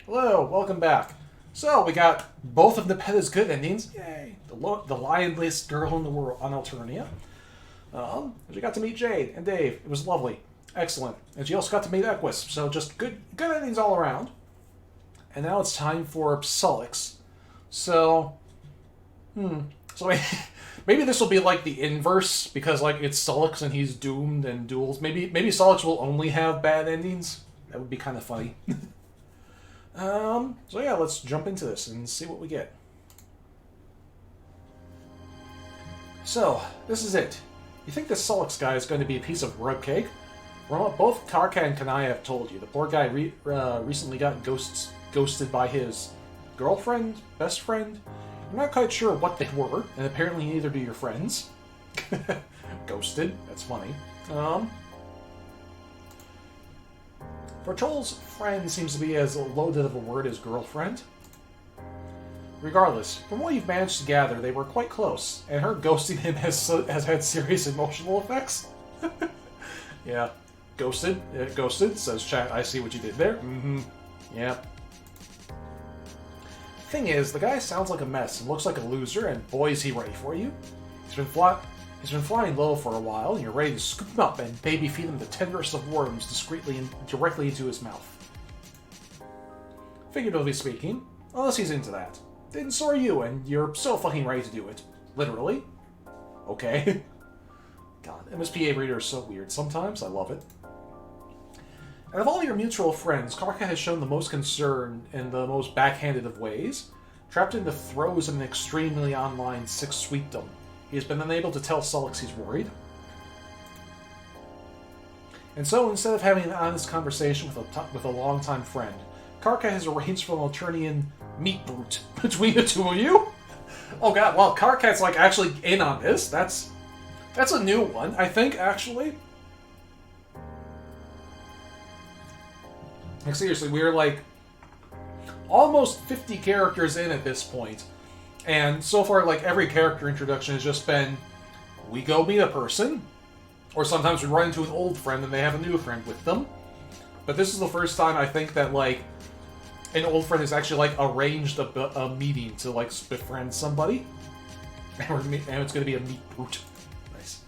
Hello, welcome back. So, we got both of Nepeta's good endings. Yay! The lionliest girl in the world on Alternia. We got to meet Jade and Dave. It was lovely. Excellent. And she also got to meet Equus. So, just good endings all around. And now it's time for Sollux. So, So, maybe this will be like the inverse, because, like, it's Sollux and he's doomed and duels. Maybe Sollux will only have bad endings. That would be kind of funny. So yeah, let's jump into this and see what we get. So, this is it. You think this Sollux guy is going to be a piece of rug cake? Well, both Karka and Kanaya have told you. The poor guy recently got ghosted by his girlfriend, best friend. I'm not quite sure what they were, and apparently neither do your friends. Ghosted. That's funny. Fortol's friend seems to be as loaded of a word as girlfriend. Regardless, from what you've managed to gather, they were quite close, and her ghosting him has had serious emotional effects. Yeah. Ghosted, says chat, I see what you did there. Mm-hmm. Yeah. Thing is, the guy sounds like a mess and looks like a loser, and boy is he ready for you. He's been flying low for a while, and you're ready to scoop him up and baby feed him the tenderest of worms discreetly and directly into his mouth. Figuratively speaking, unless he's into that. Then so are you, and you're so fucking ready to do it. Literally. Okay. God, MSPA reader is so weird sometimes. I love it. And of all your mutual friends, Karka has shown the most concern in the most backhanded of ways. Trapped in the throes of an extremely online six-sweetdom, he has been unable to tell Sollux he's worried. And so, instead of having an honest conversation with a longtime friend, Karka has arranged for an Alternian meat brute between the two of you. Oh god, well, Karkat's like actually in on this. That's a new one, I think, actually. Like, seriously, we're like almost 50 characters in at this point. And so far, like, every character introduction has just been, we go meet a person, or sometimes we run into an old friend and they have a new friend with them. But this is the first time I think that, like, an old friend has actually, like, arranged a meeting to, like, befriend somebody. And it's going to be a meat brute. Nice.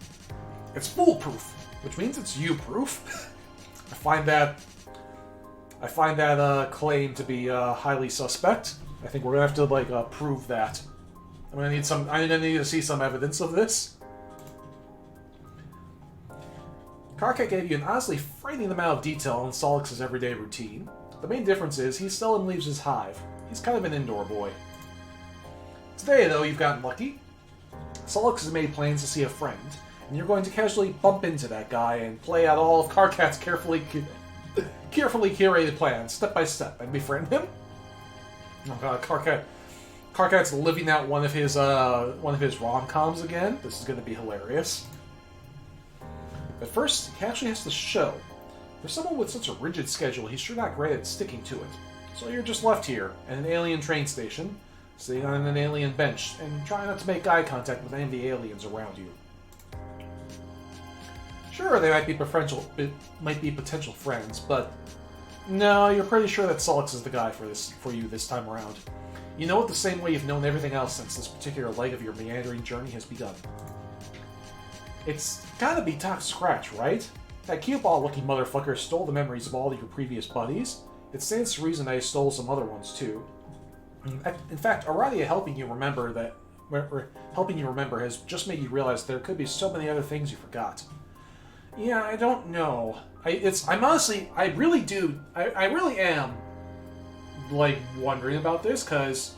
It's foolproof, which means it's you-proof. I find that claim to be highly suspect. I think we're gonna have to like prove that. I'm gonna need to see some evidence of this. Karka gave you an honestly frightening amount of detail on Sollux's everyday routine. The main difference is he seldom leaves his hive. He's kind of an indoor boy. Today, though, you've gotten lucky. Sollux has made plans to see a friend, and you're going to casually bump into that guy and play out all of Karkat's carefully curated plans, step by step, and befriend him. Oh god, Karkat's living out one of his rom-coms again. This is going to be hilarious. But first, he actually has to show. For someone with such a rigid schedule, he's sure not great at sticking to it. So you're just left here, at an alien train station, sitting on an alien bench, and trying not to make eye contact with any of the aliens around you. Sure, they might be potential friends, but no, you're pretty sure that Sollux is the guy for you this time around. You know it the same way you've known everything else since this particular leg of your meandering journey has begun. It's gotta be Doc Scratch, right? That cue ball-looking motherfucker stole the memories of all of your previous buddies. It stands to reason that he stole some other ones too. In fact, Aradia helping you remember has just made you realize there could be so many other things you forgot. Yeah, I don't know. I really am, like, wondering about this, because,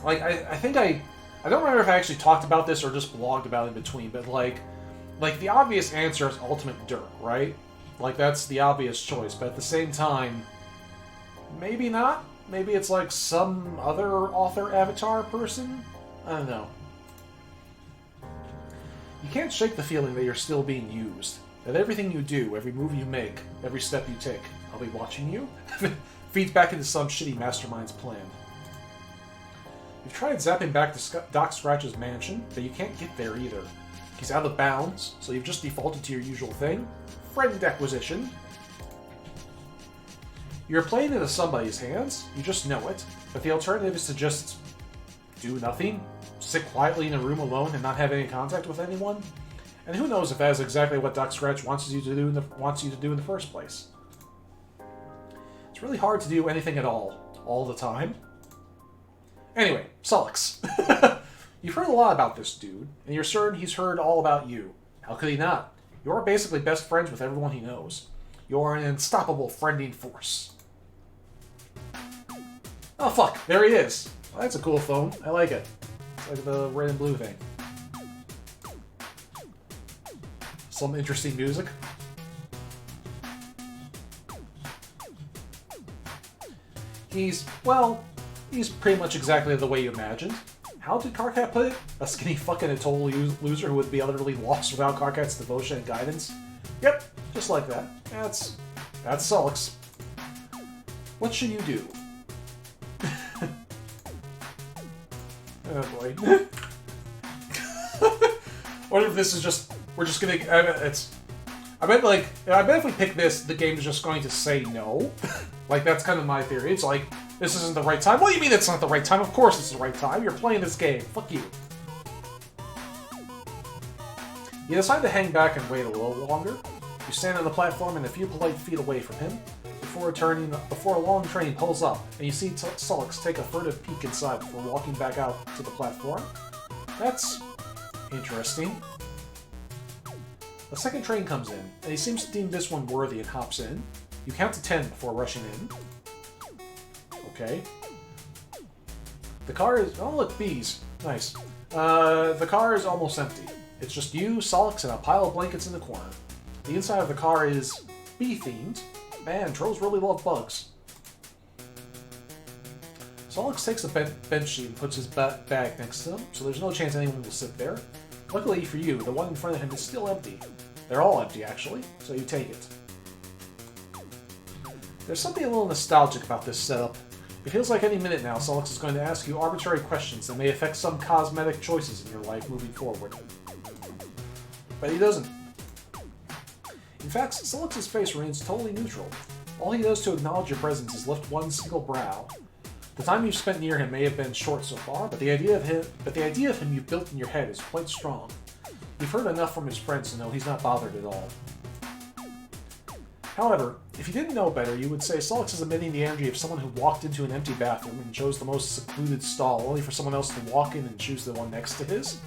like, I think I don't remember if I actually talked about this or just blogged about it in between, but, like, the obvious answer is Ultimate Dirk, right? Like, that's the obvious choice, but at the same time, maybe not? Maybe it's, like, some other author avatar person? I don't know. You can't shake the feeling that you're still being used. That everything you do, every move you make, every step you take, I'll be watching you, feeds back into some shitty mastermind's plan. You've tried zapping back to Doc Scratch's mansion, but you can't get there either. He's out of bounds, so you've just defaulted to your usual thing. Friend acquisition. You're playing into somebody's hands, you just know it, but the alternative is to just do nothing, sit quietly in a room alone and not have any contact with anyone. And who knows if that is exactly what Duck Scratch wants you to do in the first place. It's really hard to do anything at all the time. Anyway, Sollux. You've heard a lot about this dude, and you're certain he's heard all about you. How could he not? You're basically best friends with everyone he knows. You're an unstoppable friending force. Oh fuck, there he is. Well, that's a cool phone. I like it. It's like the red and blue thing. Some interesting music. He's pretty much exactly the way you imagined. How did Karkat put it? A skinny fucking and total loser who would be utterly lost without Karkat's devotion and guidance? Yep, just like that. That's Sollux. What should you do? Oh boy. What if this is just... We're just gonna... I bet if we pick this, the game is just going to say no. Like, that's kind of my theory. It's like, this isn't the right time. What do you mean it's not the right time? Of course it's the right time. You're playing this game. Fuck you. You decide to hang back and wait a little longer. You stand on the platform and a few polite feet away from him, before a long train pulls up, and you see Sollux take a furtive peek inside before walking back out to the platform. That's interesting. A second train comes in, and he seems to deem this one worthy and hops in. You count to 10 before rushing in. Okay. The car is... Oh, look, bees. Nice. The car is almost empty. It's just you, Sollux, and a pile of blankets in the corner. The inside of the car is bee-themed. Man, trolls really love bugs. Sollux takes a bench seat and puts his bag next to him, so there's no chance anyone will sit there. Luckily for you, the one in front of him is still empty. They're all empty, actually, so you take it. There's something a little nostalgic about this setup. It feels like any minute now, Sollux is going to ask you arbitrary questions that may affect some cosmetic choices in your life moving forward. But he doesn't. In fact, Sollux's face remains totally neutral. All he does to acknowledge your presence is lift one single brow. The time you've spent near him may have been short so far, but the idea of him you've built in your head is quite strong. You've heard enough from his friends to know he's not bothered at all. However, if you didn't know better, you would say Sollux is emitting the energy of someone who walked into an empty bathroom and chose the most secluded stall, only for someone else to walk in and choose the one next to his.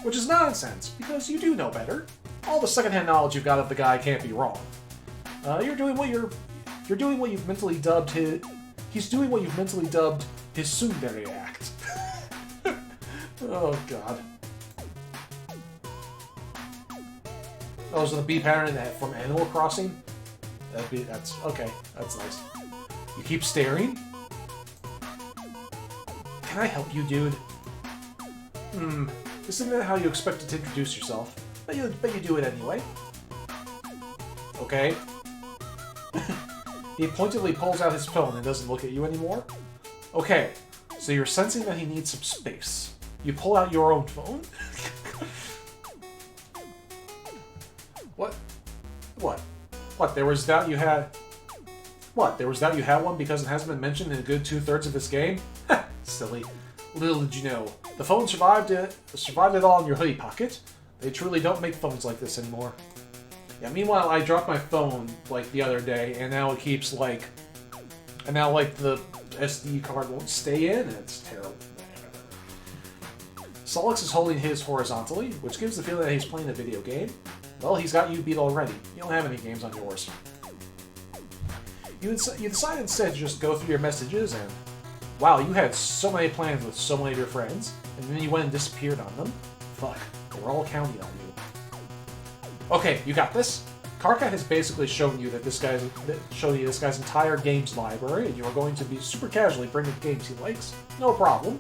Which is nonsense, because you do know better. All the secondhand knowledge you've got of the guy can't be wrong. You're doing what you've mentally dubbed his... He's doing what you've mentally dubbed his tsundere act. Oh, God. Oh, is it the bee pattern from Animal Crossing? That's okay. That's nice. You keep staring? Can I help you, dude? This isn't how you expected to introduce yourself. But you do it anyway. Okay. He pointedly pulls out his phone and doesn't look at you anymore. Okay, so you're sensing that he needs some space. You pull out your own phone? What? What? What, there was doubt you had... What, there was doubt you had one because it hasn't been mentioned in a good 2/3 of this game? Ha! Silly. Little did you know. The phone survived it all in your hoodie pocket. They truly don't make phones like this anymore. Yeah, meanwhile, I dropped my phone, like, the other day, and now it keeps, like... And now, like, the SD card won't stay in, and it's terrible. Sollux is holding his horizontally, which gives the feeling that he's playing a video game. Well, he's got you beat already. You don't have any games on yours. You decide instead to just go through your messages and... Wow, you had so many plans with so many of your friends, and then you went and disappeared on them? Fuck, they were all counting on you. Okay, you got this. Karkat has basically shown you that this guy's entire games library, and you are going to be super casually bringing games he likes. No problem.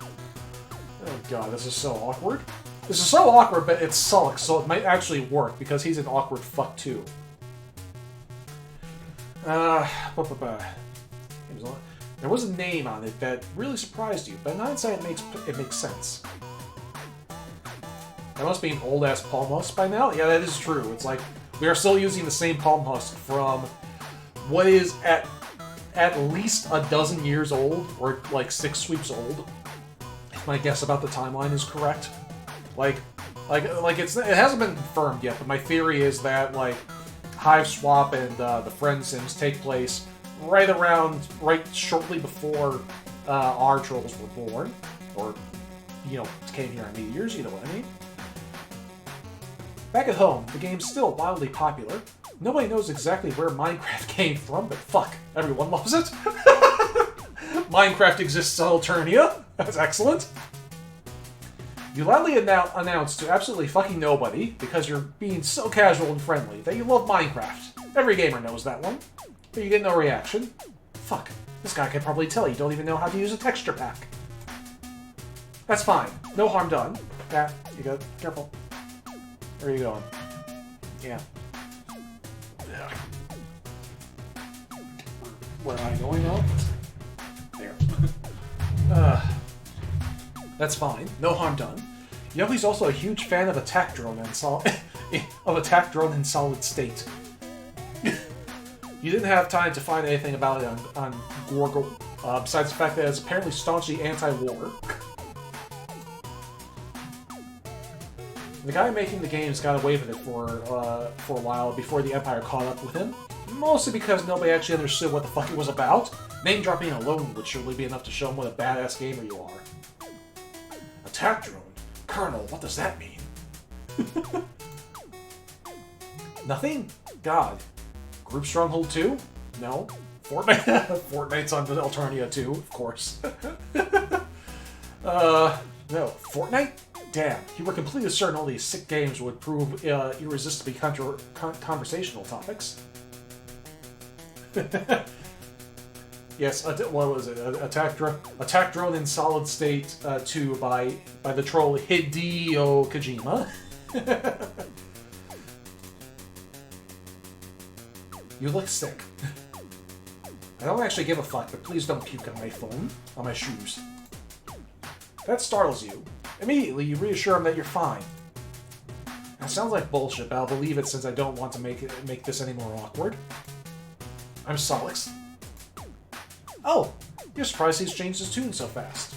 Oh god, this is so awkward. This is so awkward, but it's Sollux, so it might actually work, because he's an awkward fuck too. There was a name on it that really surprised you, but in hindsight it makes sense. That must be an old-ass palm husk by now? Yeah, that is true. It's like, we are still using the same palm husk from what is, at at least a dozen years old, or like 6 sweeps old. If my guess about the timeline is correct. Like it hasn't been confirmed yet, but my theory is that like Hive Swap and the Friend Sims take place right shortly before our trolls were born, or came here on meteors. You know what I mean? Back at home, the game's still wildly popular. Nobody knows exactly where Minecraft came from, but fuck, everyone loves it. Minecraft exists on Alternia. That's excellent. You loudly announce to absolutely fucking nobody, because you're being so casual and friendly, that you love Minecraft. Every gamer knows that one. But you get no reaction. Fuck, this guy could probably tell you don't even know how to use a texture pack. That's fine. No harm done. Yeah, you go. Careful. Where are you going? Yeah. Where am I going now? There. That's fine. No harm done. You know he's also a huge fan of attack drone in solid state. You didn't have time to find anything about it on Gorgle, besides the fact that it's apparently staunchly anti-war. The guy making the games got away with it for a while before the Empire caught up with him, mostly because nobody actually understood what the fuck it was about. Name dropping alone would surely be enough to show him what a badass gamer you are. Attack drone? Colonel, what does that mean? Nothing? God. Group Stronghold 2? No. Fortnite? Fortnite's on Alternia 2, of course. No. Fortnite? Damn, you were completely certain all these sick games would prove irresistibly conversational topics. Yes, what was it? Attack Drone in Solid State 2 by the troll Hideo Kojima. You look sick. I don't actually give a fuck, but please don't puke on my phone, on my shoes. That startles you. Immediately, you reassure him that you're fine. That sounds like bullshit, but I'll believe it since I don't want to make this any more awkward. I'm Sollux. Oh, you're surprised he's changed his tune so fast.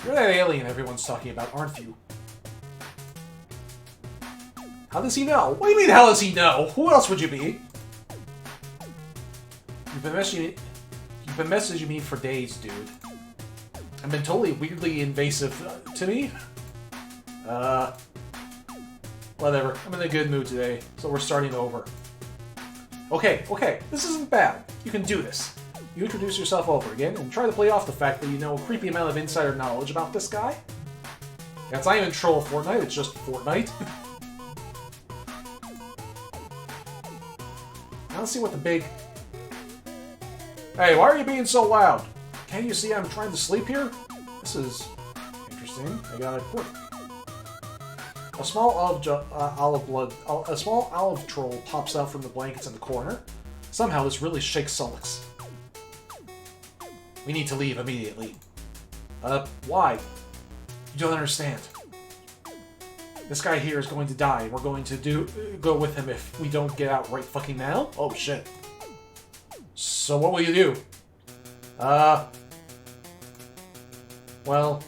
You're that alien everyone's talking about, aren't you? How does he know? What do you mean, how does he know? Who else would you be? You've been messaging me for days, dude. I've been totally weirdly invasive to me. Whatever. I'm in a good mood today, so we're starting over. Okay, this isn't bad. You can do this. You introduce yourself over again and try to play off the fact that you know a creepy amount of insider knowledge about this guy. Yeah, it's not even troll Fortnite, it's just Fortnite. I don't see what the big... Hey, why are you being so loud? Can't you see I'm trying to sleep here? This is interesting. I got a quirk. A small olive troll pops out from the blankets in the corner. Somehow this really shakes Sollux. We need to leave immediately. Why? You don't understand. This guy here is going to die, and we're going to go with him if we don't get out right fucking now? Oh shit. So what will you do? Well,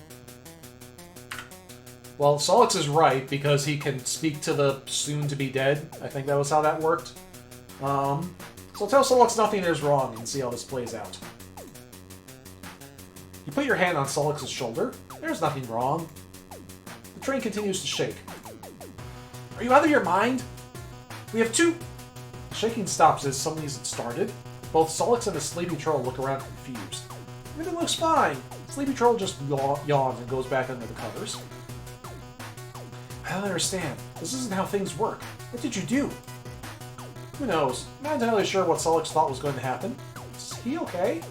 Sollux is right, because he can speak to the soon-to-be-dead. I think that was how that worked. So tell Sollux nothing is wrong and see how this plays out. You put your hand on Sollux's shoulder. There's nothing wrong. The train continues to shake. Are you out of your mind? We have two... The shaking stops as suddenly as it started. Both Sollux and the Sleepy Troll look around confused. Everything looks fine. Sleepy Troll just yawns and goes back under the covers. I don't understand. This isn't how things work. What did you do? Who knows? I'm not entirely sure what Sollux thought was going to happen. Is he okay?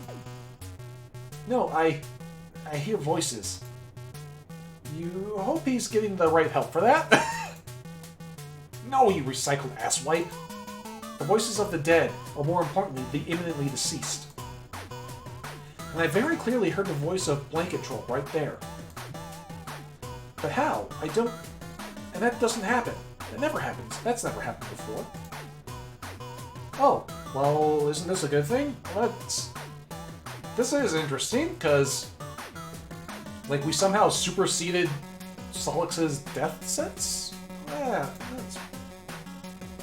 No, I hear voices. You hope he's getting the right help for that? No, you recycled asswipe. The voices of the dead, or more importantly, the imminently deceased. And I very clearly heard the voice of Blanket Troll right there. But how? I don't... And that doesn't happen. That never happens. That's never happened before. Oh, Well, isn't this a good thing? This is interesting, because, like, we somehow superseded Sollux's death sentence? Yeah,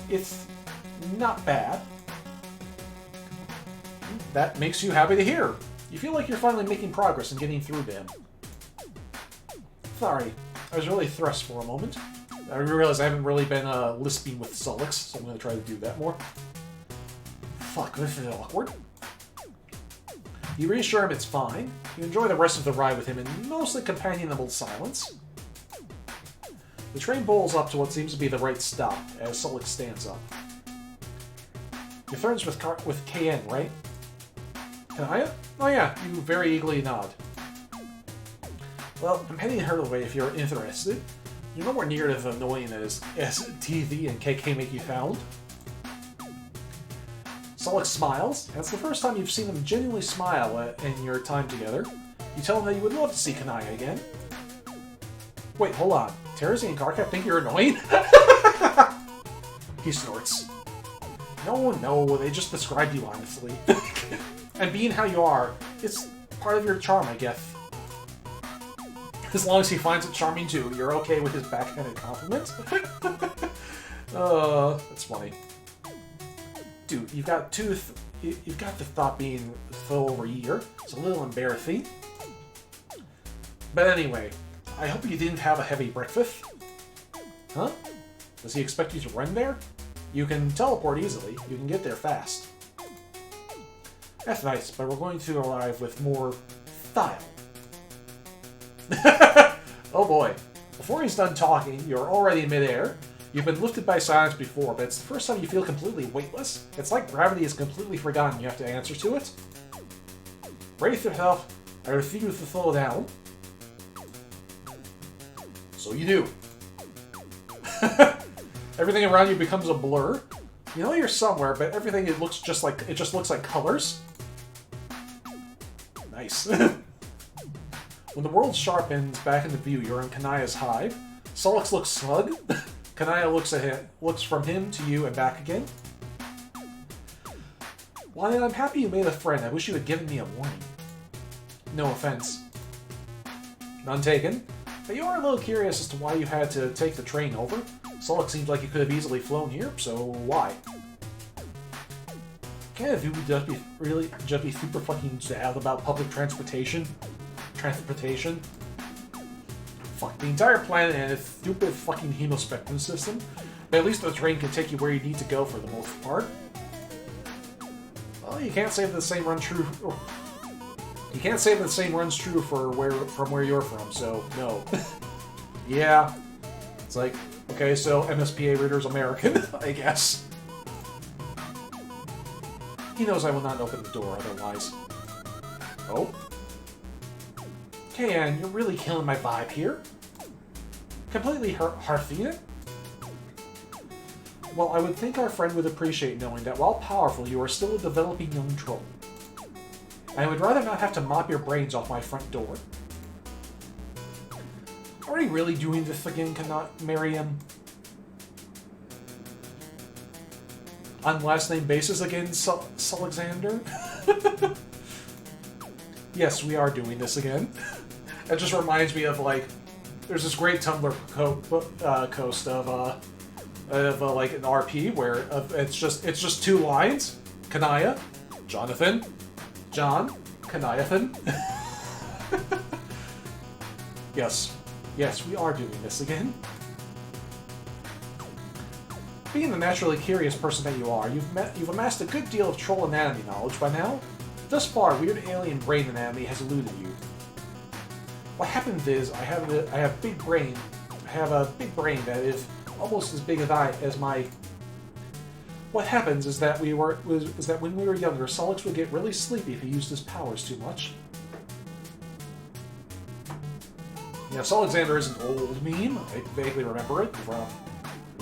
it's not bad. That makes you happy to hear. You feel like you're finally making progress and getting through to him. Sorry, I was really thrust for a moment. I realized I haven't really been lisping with Sollux, so I'm going to try to do that more. Fuck, this is awkward. You reassure him it's fine. You enjoy the rest of the ride with him in mostly companionable silence. The train bowls up to what seems to be the right stop, as Sollux stands up. You're friends with KN, right? Kanaya? Oh yeah, you very eagerly nod. Well, I'm heading her way if you're interested. You're nowhere near as annoying as TV and KK make you sound. Sollux smiles, and it's the first time you've seen him genuinely smile in your time together. You tell him that you would love to see Kanaya again. Wait, hold on. Terrazy and Karkat think you're annoying? He snorts. No, they just described you honestly. And being how you are, it's part of your charm, I guess. As long as he finds it charming too, you're okay with his backhanded compliment? That's funny. Dude, you've got the thought being so over a year. It's a little embarrassing. But anyway, I hope you didn't have a heavy breakfast. Huh? Does he expect you to run there? You can teleport easily. You can get there fast. That's nice, but we're going to arrive with more style. Oh boy. Before he's done talking, you're already in midair. You've been lifted by silence before, but it's the first time you feel completely weightless. It's like gravity is completely forgotten. You have to answer to it. Brace yourself. I refuse to slow down. So you do. Everything around you becomes a blur. You know you're somewhere, but everything it just looks like colors. Nice. When the world sharpens back into view, you're in Kanaya's hive. Sollux looks smug. Kanaya looks from him to you and back again. While I'm happy you made a friend, I wish you had given me a warning. No offense. None taken. But you are a little curious as to why you had to take the train over. Sollux seems like you could have easily flown here, so why? Can't you just be super fucking sad about public transportation? Fuck, the entire planet and its stupid fucking hemospectrum system. But at least the train can take you where you need to go for the most part. Well, you can't say that the same runs true. You can't say that the same runs true from where you're from, so no. Yeah. It's like, okay, so MSPA Ritter's American, I guess. He knows I will not open the door otherwise. Oh? KN, you're really killing my vibe here. Completely hearthing it? Well, I would think our friend would appreciate knowing that while powerful, you are still a developing young troll. I would rather not have to mop your brains off my front door. Are you really doing this again, Miriam? On last name basis again, Sollexander? Yes, we are doing this again. It just reminds me of, like, there's this great Tumblr post of like an RP where it's just two lines: Kanaya, Jonathan, John, Kanayathan. Yes, we are doing this again. Being the naturally curious person that you are, you've amassed a good deal of troll anatomy knowledge by now. Thus far, weird alien brain anatomy has eluded you. What happens is, I have a big brain that is almost as big as my. What happens is that when we were younger, Sollux would get really sleepy if he used his powers too much. Yeah, Sollexander is an old meme. I vaguely remember it from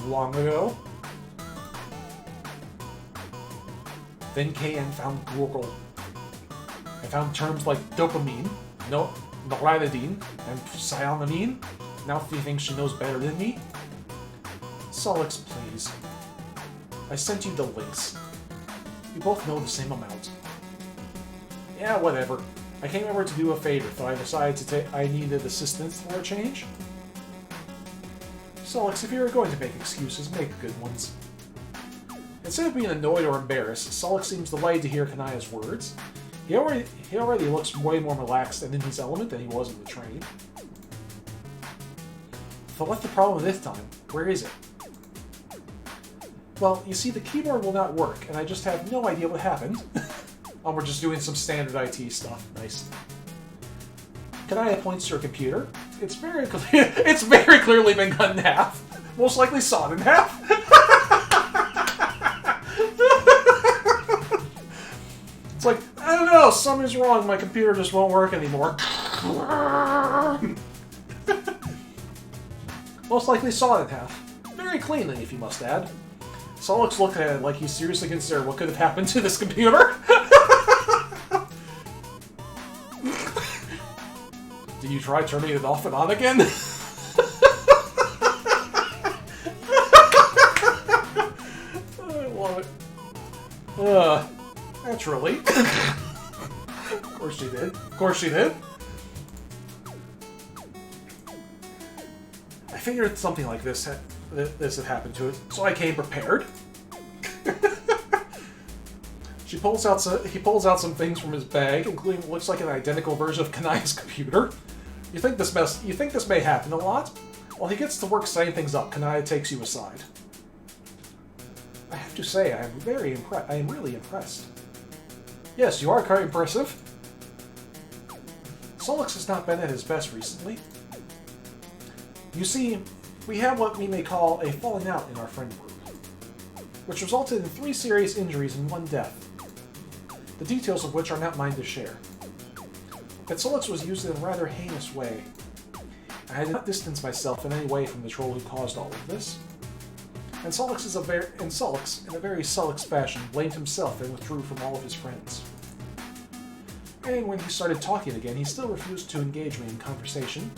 long ago. Then KN found Google. I found terms like dopamine, noradidine, and cyanamine. Now she thinks she knows better than me. Sollux, please. I sent you the links. You both know the same amount. Yeah, whatever. I came over to do a favor, so I decided I needed assistance for a change. Sollux, if you're going to make excuses, make good ones. Instead of being annoyed or embarrassed, Sollux seems delighted to hear Kanaya's words. He already looks way more relaxed and in his element than he was in the train. But what's the problem this time? Where is it? Well, you see, the keyboard will not work, and I just have no idea what happened. Oh, we're just doing some standard IT stuff. Nice. Kanaya points to her computer. It's very clearly been cut in half. Most likely sawed in half. It's like, I don't know, something's wrong. My computer just won't work anymore. Most likely sawed in half. Very cleanly, if you must add. Sollux looked at it like he seriously considered what could have happened to this computer. Did you try turning it off and on again? I love it. Naturally. Of course she did. Of course she did. I figured something like this had happened to it, so I came prepared. He pulls out some things from his bag, including what looks like an identical version of Kanaya's computer. You think this may happen a lot? While he gets to work setting things up, Kanaya takes you aside. I have to say, I am really impressed. Yes, you are quite impressive. Sollux has not been at his best recently. You see, we have what we may call a falling out in our friend group, which resulted in 3 serious injuries and 1 death, the details of which are not mine to share. But Sollux was used in a rather heinous way. I did not distance myself in any way from the troll who caused all of this. And Sollux, in a very Sollux fashion, blamed himself and withdrew from all of his friends. And when he started talking again, he still refused to engage me in conversation,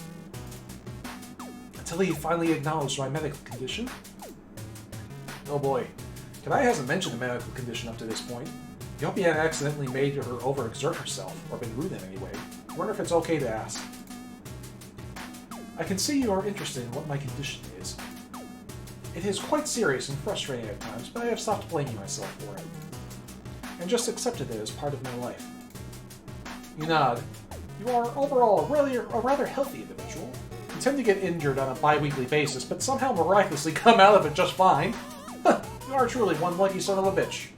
until he finally acknowledged my medical condition. Oh boy, Kanaya hasn't mentioned a medical condition up to this point. I hope he hadn't accidentally made her overexert herself, or been rude in any way. I wonder if it's okay to ask. I can see you are interested in what my condition is. It is quite serious and frustrating at times, but I have stopped blaming myself for it, and just accepted it as part of my life. You nod. You are overall a rather healthy individual. You tend to get injured on a bi-weekly basis, but somehow miraculously come out of it just fine. You are truly one lucky son of a bitch.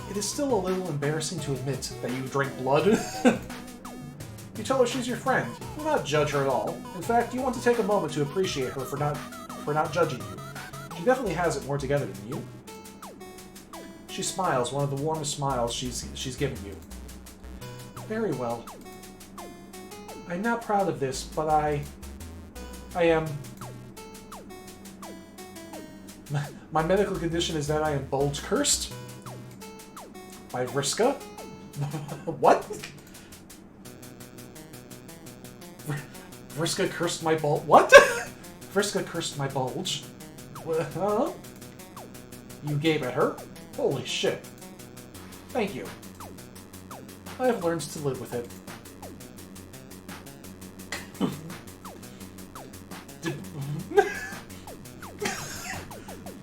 It is still a little embarrassing to admit that you drink blood. You tell her she's your friend. You do not judge her at all. In fact, you want to take a moment to appreciate her for not judging you. She definitely has it more together than you. She smiles, one of the warmest smiles she's given you. Very well. I'm not proud of this, but I am... My medical condition is that I am bulge cursed. By Vriska? What? Vriska cursed my bulge. What? Vriska cursed my bulge. Huh? You gave it her? Holy shit. Thank you. I have learned to live with it.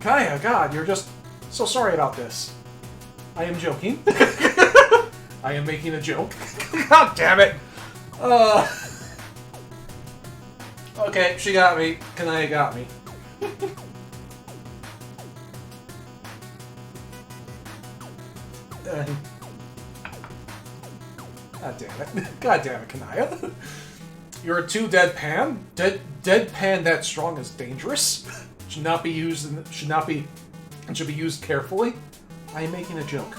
Kanaya, God, you're just so sorry about this. I am joking. I am making a joke. God damn it! Okay, she got me. Kanaya got me. God damn it. God damn it, Kanaya. You're a too deadpan. Deadpan that strong is dangerous. Should not be used should be used carefully. I am making a joke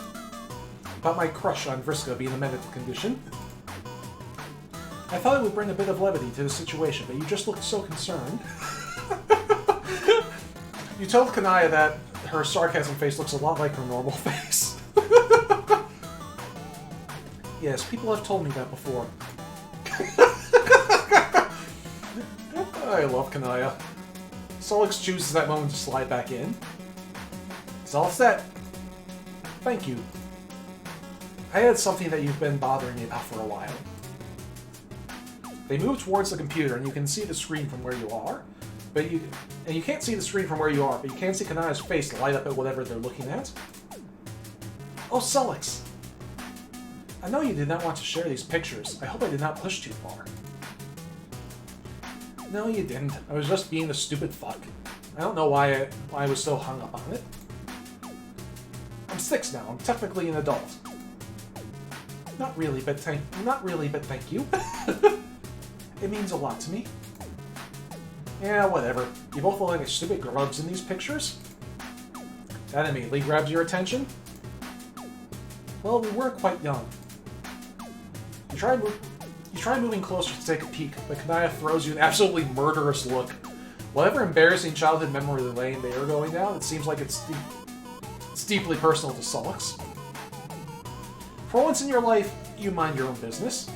about my crush on Vriska being a medical condition. I thought it would bring a bit of levity to the situation, but you just looked so concerned. You told Kanaya that her sarcasm face looks a lot like her normal face. Yes, people have told me that before. I love Kanaya. Sollux chooses that moment to slide back in. It's all set. Thank you. I had something that you've been bothering me about for a while. They move towards the computer, and you can see the screen from where you are. And you can't see the screen from where you are, but you can see Kanaya's face light up at whatever they're looking at. Oh, Sollux! I know you did not want to share these pictures. I hope I did not push too far. No, you didn't. I was just being a stupid fuck. I don't know why I was so hung up on it. I'm 6 now. I'm technically an adult. Not really, but thank you. It means a lot to me. Yeah, whatever. You both look like stupid grubs in these pictures? That immediately grabs your attention? Well, we were quite young. You try moving closer to take a peek, but Kanaya throws you an absolutely murderous look. Whatever embarrassing childhood memory lane they are going down, it seems like it's deeply personal to Sollux. For once in your life, you mind your own business.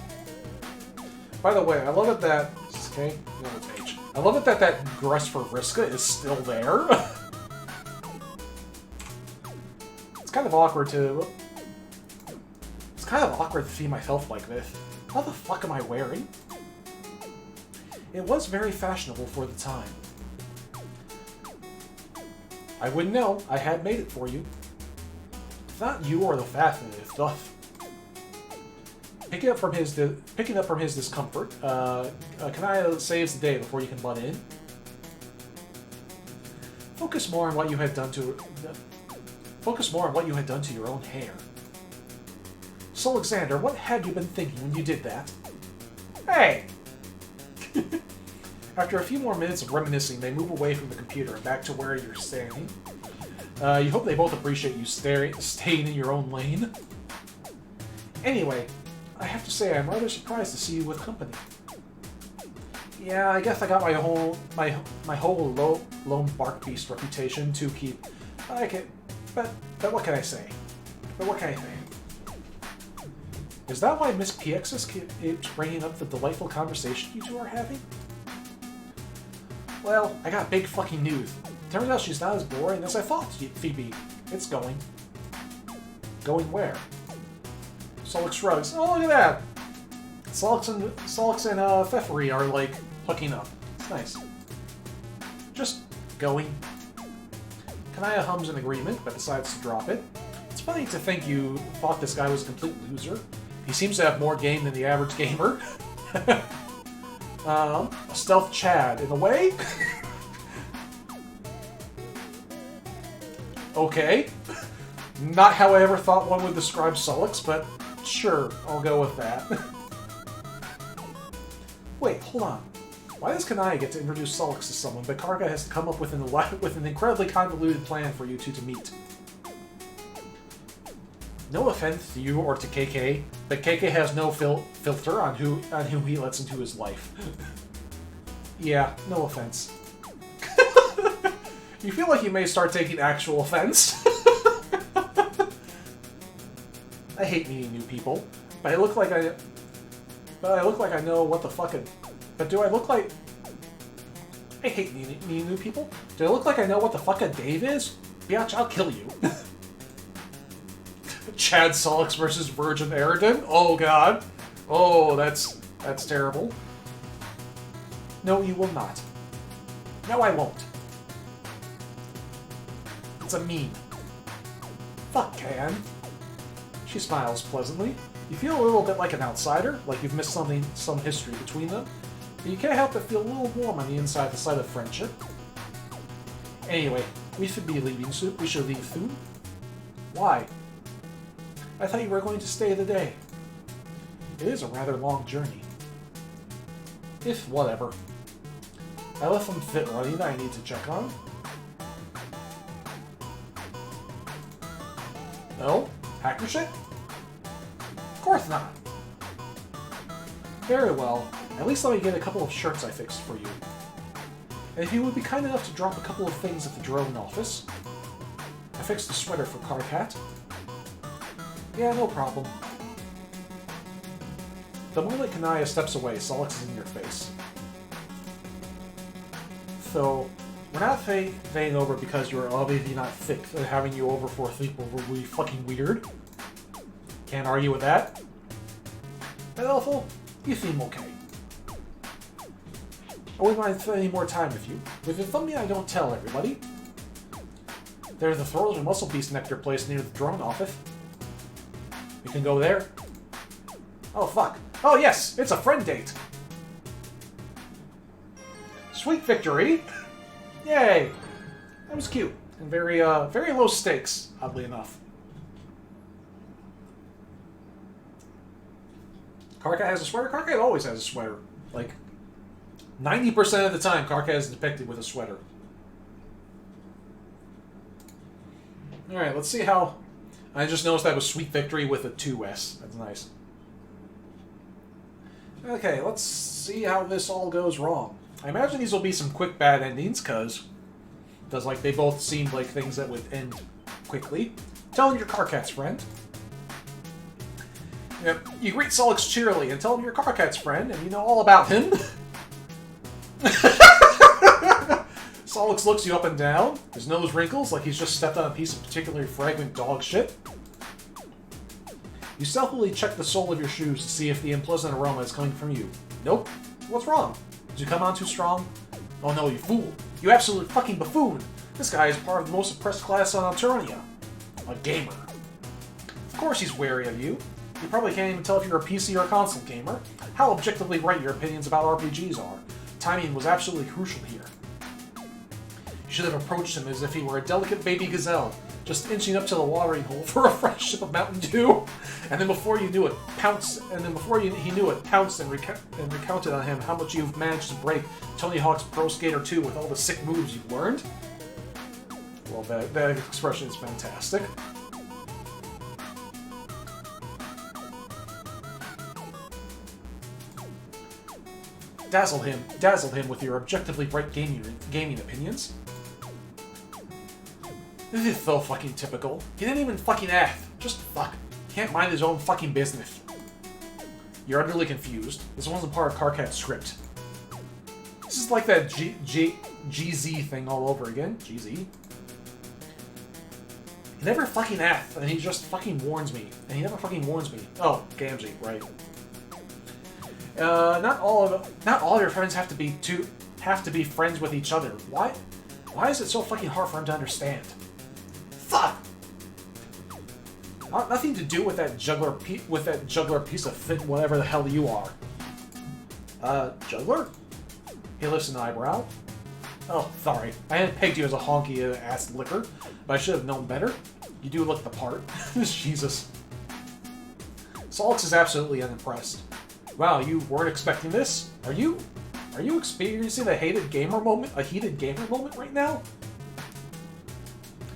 By the way, I love it that... Okay, another page. I love it that dress for Vriska is still there. It's kind of awkward to see myself like this. What the fuck am I wearing? It was very fashionable for the time. I wouldn't know. I had made it for you. It's not you or the fascinating stuff. Picking up from his discomfort, Kanaya saves the day before you can butt in. Focus more on what you had done to your own hair. Sollexander, what had you been thinking when you did that? Hey! After a few more minutes of reminiscing, they move away from the computer and back to where you're standing. You hope they both appreciate you staying in your own lane. Anyway, I have to say I'm rather surprised to see you with company. Yeah, I guess I got my whole lone bark beast reputation to keep. But what can I say? Is that why Miss PX keeps bringing up the delightful conversation you two are having? Well, I got big fucking news. Turns out she's not as boring as I thought, Phoebe. It's going. Going where? Sollux shrugs. Oh, look at that! Sollux and Pfeffery are, like, hooking up. It's nice. Just going. Kanaya hums in agreement, but decides to drop it. It's funny to think you thought this guy was a complete loser. He seems to have more game than the average gamer. A stealth Chad, in a way? Okay. Not how I ever thought one would describe Sollux, but sure, I'll go with that. Wait, hold on. Why does Kanaya get to introduce Sollux to someone, but Karka has to come up with an incredibly convoluted plan for you two to meet? No offense to you or to KK, but KK has no filter on who he lets into his life. Yeah, no offense. You feel like you may start taking actual offense. I hate meeting new people, but I look like I know what the fuck. But do I look like? I hate meeting new people. Do I look like I know what the fuck a Dave is? Biatch, I'll kill you. Chad Sollux versus Virgin Eridan? Oh god. Oh, that's terrible. No, you will not. No, I won't. It's a meme. Fuck, Can. She smiles pleasantly. You feel a little bit like an outsider, like you've missed some history between them, but you can't help but feel a little warm on the inside the sight of friendship. Anyway, we should be leaving soon. We should leave soon. Why? I thought you were going to stay the day. It is a rather long journey. If whatever. I left some fit running that I need to check on. No? Hacker shit? Of course not. Very well. At least let me get a couple of shirts I fixed for you. And if you would be kind enough to drop a couple of things at the drone office. I fixed the sweater for Karkat. Yeah, no problem. The moment Kanaya steps away, Sollux is in your face. So, We're not staying over because you're obviously not thick, and having you over for a sleepover would be fucking weird. Can't argue with that. But Elful, you seem okay. I wouldn't mind spending more time with you. But there's something I don't tell everybody. There's a Throat and Muscle Beast nectar place near the drone office. We can go there. Oh, fuck. Oh, yes! It's a friend date! Sweet victory! Yay! That was cute. And very low stakes, oddly enough. Karka has a sweater? Karka always has a sweater. Like, 90% of the time, Karka is depicted with a sweater. Alright, let's see how... I just noticed that was Sweet Victory with a 2S. That's nice. Okay, let's see how this all goes wrong. I imagine these will be some quick bad endings, because like they both seemed like things that would end quickly. Tell him your Karkat's friend. You greet Sollux cheerily and tell him you're Karkat's friend, and you know all about him. Sollux looks you up and down. His nose wrinkles like he's just stepped on a piece of particularly fragrant dog shit. You stealthily check the sole of your shoes to see if the unpleasant aroma is coming from you. Nope. What's wrong? Did you come on too strong? Oh no, you fool. You absolute fucking buffoon. This guy is part of the most oppressed class on Alternia. A gamer. Of course he's wary of you. You probably can't even tell if you're a PC or a console gamer. How objectively right your opinions about RPGs are. Timing was absolutely crucial here. You should have approached him as if he were a delicate baby gazelle, just inching up to the watering hole for a fresh sip of Mountain Dew. And then before you knew it, pounced. And then before he knew it, pounced and recounted on him how much you've managed to break Tony Hawk's Pro Skater 2 with all the sick moves you've learned. Well, that expression is fantastic. Dazzle him with your objectively bright gaming opinions. This is so fucking typical. He didn't even fucking act. Just fuck. Can't mind his own fucking business. You're utterly confused. This wasn't part of Karkat's script. This is like that GZ thing all over again. GZ. He never fucking acts, and he just fucking warns me. And he never fucking warns me. Oh, Gamgee, right. Not all your friends have to be friends with each other. Why is it so fucking hard for him to understand? Fuck! Nothing to do with that juggler piece of fit, whatever the hell you are. Juggler? He lifts an eyebrow. Oh, sorry. I hadn't pegged you as a honky ass licker, but I should have known better. You do look the part. Jesus. Sollux is absolutely unimpressed. Wow, you weren't expecting this? Are you experiencing a heated gamer moment right now?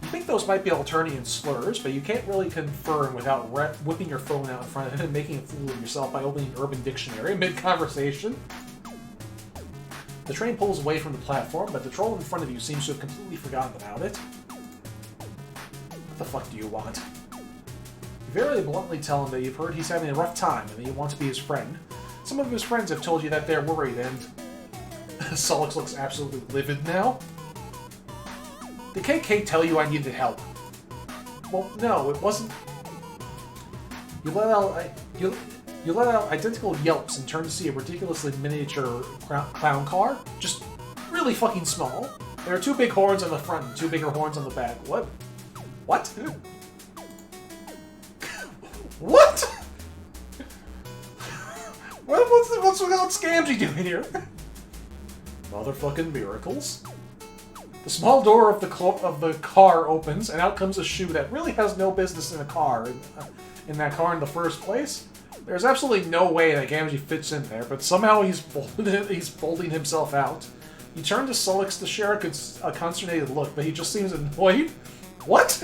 You think those might be Alternian slurs, but you can't really confirm without whipping your phone out in front of him and making a fool of yourself by opening Urban Dictionary mid-conversation. The train pulls away from the platform, but the troll in front of you seems to have completely forgotten about it. What the fuck do you want? You very bluntly tell him that you've heard he's having a rough time and that you want to be his friend. Some of his friends have told you that they're worried, and Sollux looks absolutely livid now. Did KK tell you I needed help? Well, no, it wasn't. You let out identical yelps and turned to see a ridiculously miniature clown car. Just really fucking small. There are two big horns on the front and two bigger horns on the back. What? What? What? What's Gamgee doing here? Motherfucking miracles. The small door of the car opens, and out comes a shoe that really has no business in a car, in that car in the first place. There's absolutely no way that Gamgee fits in there, but somehow he's folding himself out. He turned to Sollux to share a consternated look, but he just seems annoyed. What?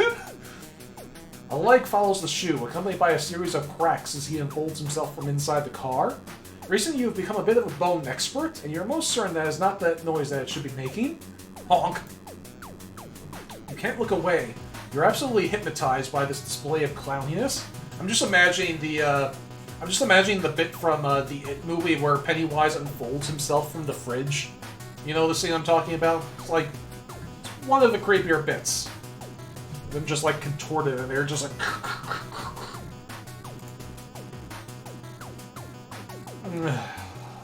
A leg follows the shoe, accompanied by a series of cracks as he unfolds himself from inside the car. Recently, you've become a bit of a bone expert, and you're most certain that it's not that noise that it should be making. Honk. You can't look away. You're absolutely hypnotized by this display of clowniness. I'm just imagining the bit from the It movie where Pennywise unfolds himself from the fridge. You know the scene I'm talking about? It's like one of the creepier bits. Them just like contorted and they're just like...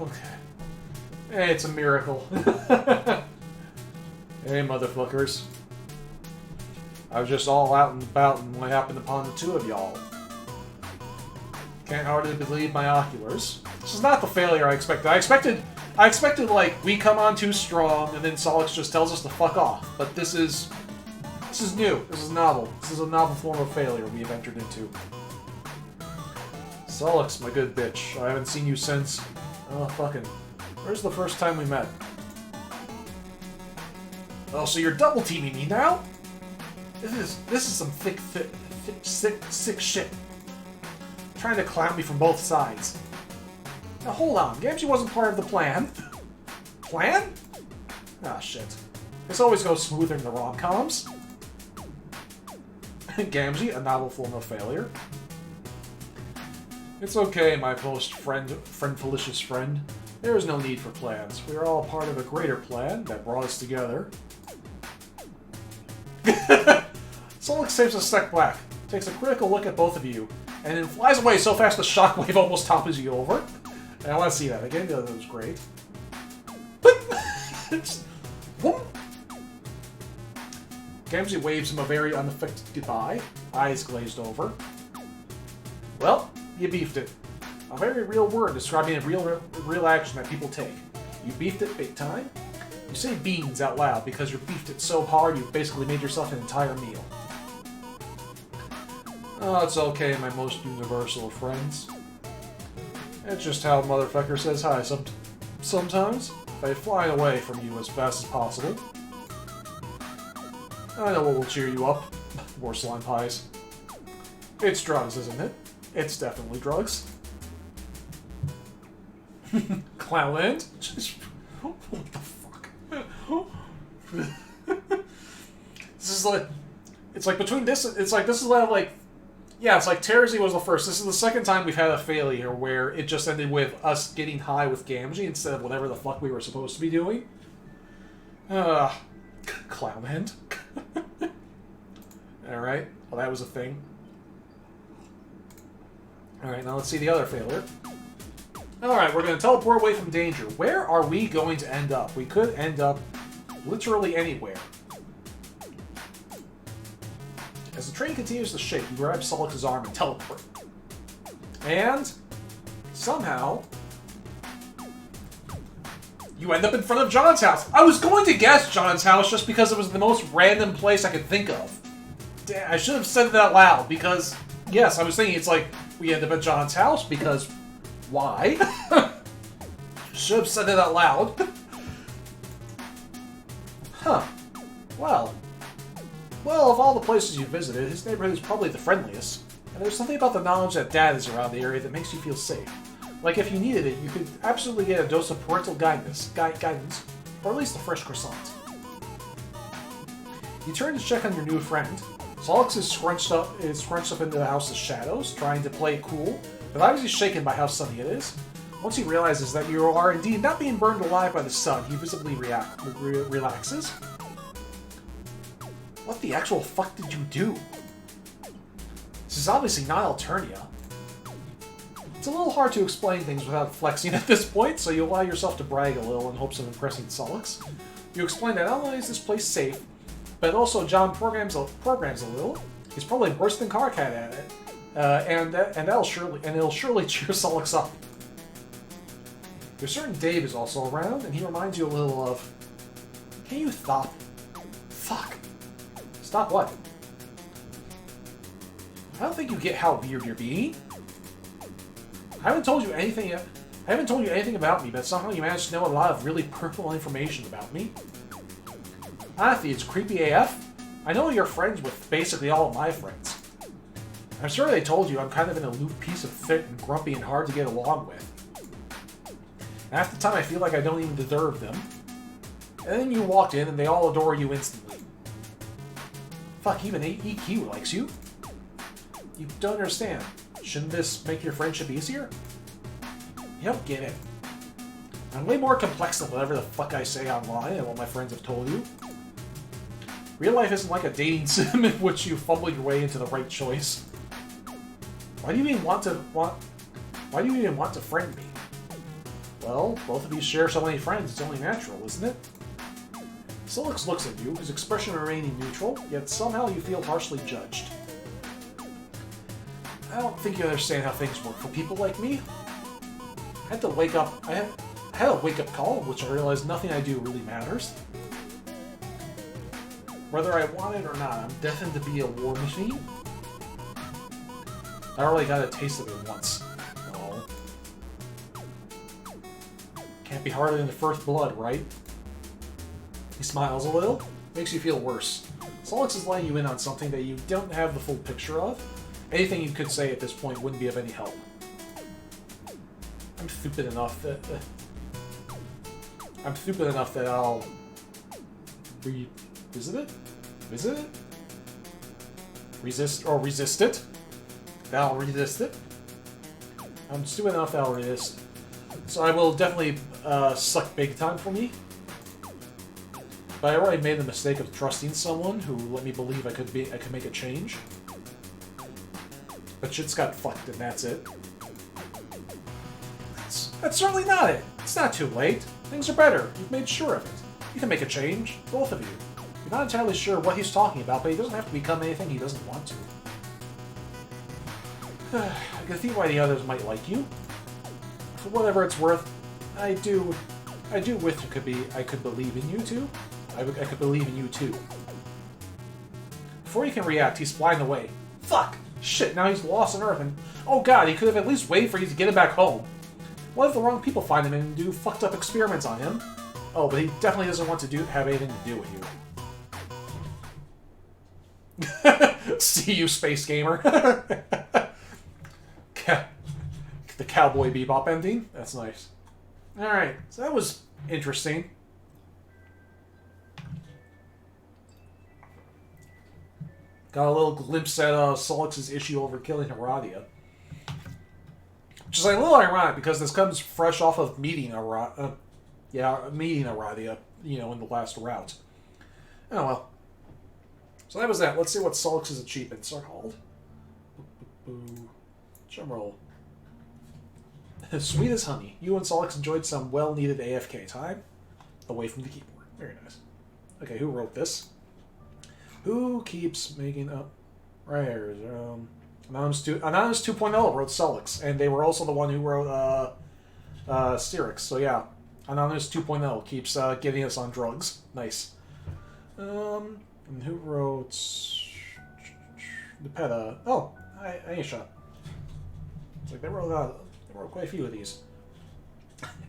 Okay. Hey, it's a miracle. Hey, motherfuckers. I was just all out and about and what happened upon the two of y'all. Can't hardly believe my oculars. This is not the failure I expected. I expected, like, we come on too strong, and then Sollux just tells us to fuck off. But this is new. This is novel. This is a novel form of failure we have entered into. Sollux, my good bitch. I haven't seen you since... Oh, fucking... Where's the first time we met? Oh, so you're double-teaming me now? This is some sick shit. Trying to clown me from both sides. Now hold on, Gamgee wasn't part of the plan. Plan? Ah, shit. This always goes smoother in the rom-coms. Gamgee, a novel form of failure. It's okay, my most friendfelicious friend. There is no need for plans. We are all part of a greater plan that brought us together. Sollux takes a step back, takes a critical look at both of you, and then flies away so fast the shockwave almost topples you over. And I want to see that again. That was great. Gamgee waves him a very unaffected goodbye, eyes glazed over. Well, you beefed it. A very real word describing a real action that people take. You beefed it big time. You say beans out loud because you beefed it so hard you basically made yourself an entire meal. Oh, it's okay, my most universal of friends. It's just how motherfucker says hi sometimes, by flying away from you as fast as possible. I know what will cheer you up. More slime pies. It's drugs, isn't it? It's definitely drugs. Clownland? What the fuck? This is like... It's like between this... It's like this is like... Yeah, it's like Terzi was the first. This is the second time we've had a failure where it just ended with us getting high with Gamgee instead of whatever the fuck we were supposed to be doing. Clownland. Alright, well that was a thing. Alright, now let's see the other failure. Alright, we're going to teleport away from danger. Where are we going to end up? We could end up literally anywhere. As the train continues to shake, you grab Sollux's arm and teleport. And somehow you end up in front of John's house. I was going to guess John's house just because it was the most random place I could think of. Damn, I should have said it out loud because, yes, I was thinking it's like we end up at John's house because why? Should have said it out loud. Huh. Well, of all the places you visited, his neighborhood is probably the friendliest. And there's something about the knowledge that Dad is around the area that makes you feel safe. Like if you needed it, you could absolutely get a dose of parental guidance, or at least a fresh croissant. You turn to check on your new friend. Sollux is scrunched up into the house's shadows, trying to play it cool, but obviously shaken by how sunny it is. Once he realizes that you are indeed not being burned alive by the sun, he visibly relaxes. What the actual fuck did you do? This is obviously not Alternia. It's a little hard to explain things without flexing at this point, so you allow yourself to brag a little in hopes of impressing Sollux. You explain that not only is this place safe, but also John programs a little. He's probably worse than Carcat at it, and it'll surely cheer Sollux up. There's certain Dave is also around, and he reminds you a little of... Can you stop? Fuck. Stop what? I don't think you get how weird you're being. I haven't told you anything about me, but somehow you managed to know a lot of really personal information about me. Honestly, it's creepy AF. I know you're friends with basically all of my friends. I'm sure they told you I'm kind of an aloof piece of thick and grumpy and hard to get along with. And half the time I feel like I don't even deserve them. And then you walked in and they all adore you instantly. Fuck, even EQ likes you. You don't understand. Shouldn't this make your friendship easier? You don't get it. I'm way more complex than whatever the fuck I say online and what my friends have told you. Real life isn't like a dating sim in which you fumble your way into the right choice. Why do you even want to friend me? Well, both of you share so many friends, it's only natural, isn't it? Sollux looks at you, his expression remaining neutral, yet somehow you feel harshly judged. I don't think you understand how things work for people like me. I had a wake-up call in which I realized nothing I do really matters. Whether I want it or not, I'm destined to be a war machine. I already got a taste of it once. Oh. Can't be harder than the first blood, right? He smiles a little. Makes you feel worse. Sollux is letting you in on something that you don't have the full picture of. Anything you could say at this point wouldn't be of any help. I'm stupid enough that I'll revisit it? Visit it? Resist it? I'll resist it. I'm stupid enough that I'll resist. So I will definitely suck big time for me. But I already made the mistake of trusting someone who let me believe I could make a change. But shit's got fucked, and that's it. That's certainly not it. It's not too late. Things are better. You've made sure of it. You can make a change, both of you. You're not entirely sure what he's talking about, but he doesn't have to become anything he doesn't want to. I can see why the others might like you. For whatever it's worth, I do wish I could believe in you too. I could believe in you too. Before he can react, he's flying away. Fuck! Shit, now he's lost on Earth and... Oh god, he could have at least waited for you to get him back home. What if the wrong people find him and do fucked up experiments on him? Oh, but he definitely doesn't want to have anything to do with you. See you, space gamer. The Cowboy Bebop ending? That's nice. Alright, so that was interesting. Got a little glimpse at Sollux's issue over killing Heradia. Which is like a little ironic because this comes fresh off of meeting Heradia, you know, in the last route. Oh well. So that was that. Let's see what Sollux's achievements are called. Drumroll. Sweet as honey. You and Sollux enjoyed some well-needed AFK time away from the keyboard. Very nice. Okay, who wrote this? Who keeps making up... Right here. Anonymous 2.0 wrote Sollux, and they were also the one who wrote Styrex. So yeah, Anonymous 2.0 keeps getting us on drugs. Nice. And who wrote... Nepeta? Oh, Aisha. It's like they wrote quite a few of these.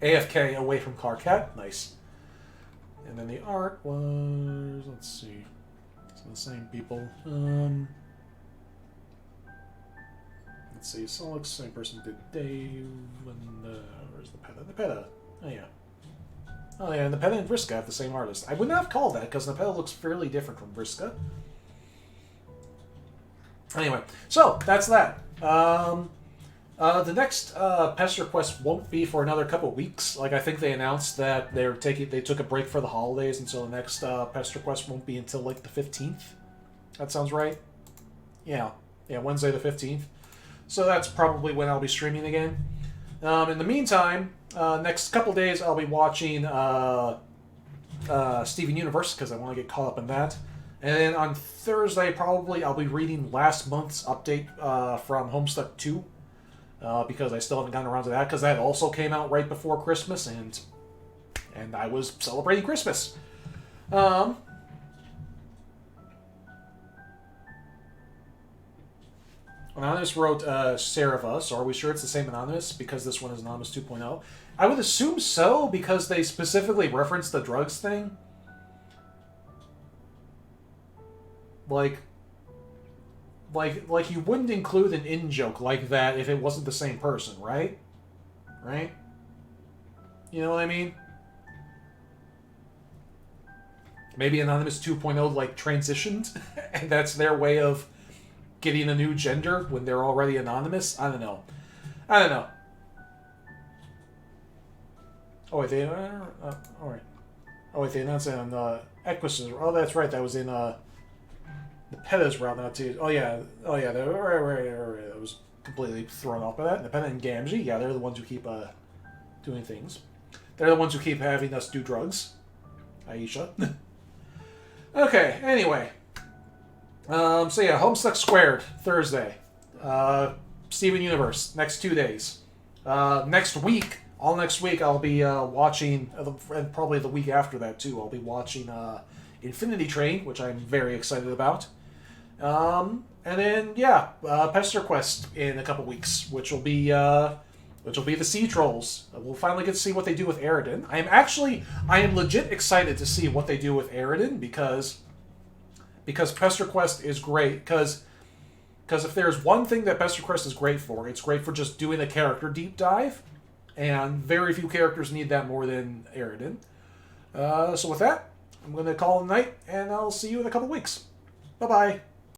AFK away from Carcat. Nice. And then the art was... Let's see. It's the same people. Let's see. Sollux, same person did Dave. And where's Nepeta? Nepeta. Oh yeah. Oh yeah, Nepeta and Vriska have the same artist. I would not have called that because Nepeta looks fairly different from Vriska. Anyway, so that's that. The next Pesterquest won't be for another couple weeks. Like I think they announced that they took a break for the holidays, and so the next Pesterquest won't be until like the 15th. That sounds right. Yeah, Wednesday the 15th. So that's probably when I'll be streaming again. In the meantime, next couple days I'll be watching Steven Universe because I want to get caught up in that. And then on Thursday, probably I'll be reading last month's update from Homestuck 2. Because I still haven't gotten around to that, because that also came out right before Christmas, and I was celebrating Christmas. Anonymous wrote Sereva, so are we sure it's the same Anonymous, because this one is Anonymous 2.0? I would assume so, because they specifically referenced the drugs thing. Like you wouldn't include an in-joke like that if it wasn't the same person, right? Right? You know what I mean? Maybe Anonymous 2.0, like, transitioned, and that's their way of getting a new gender when they're already anonymous? I don't know. Oh, wait, they... alright. Oh, wait, they announced it on Equus' oh, that's right, that was in the Peta's route now too. Oh yeah, right. I was completely thrown off by that. And the Peta and Gamgee, yeah, they're the ones who keep doing things. They're the ones who keep having us do drugs. Aisha. Okay, anyway. So yeah, Homestuck Squared, Thursday. Steven Universe, next 2 days. Next week, all next week, I'll be watching, and probably the week after that too, I'll be watching Infinity Train, which I'm very excited about. And then, yeah, Pesterquest in a couple weeks, which will be the Sea Trolls. We'll finally get to see what they do with Aridin. I am legit excited to see what they do with Aridin because Pesterquest is great. Because if there's one thing that Pesterquest is great for, it's great for just doing a character deep dive, and very few characters need that more than Aridin. So with that, I'm going to call it a night, and I'll see you in a couple weeks. Bye-bye.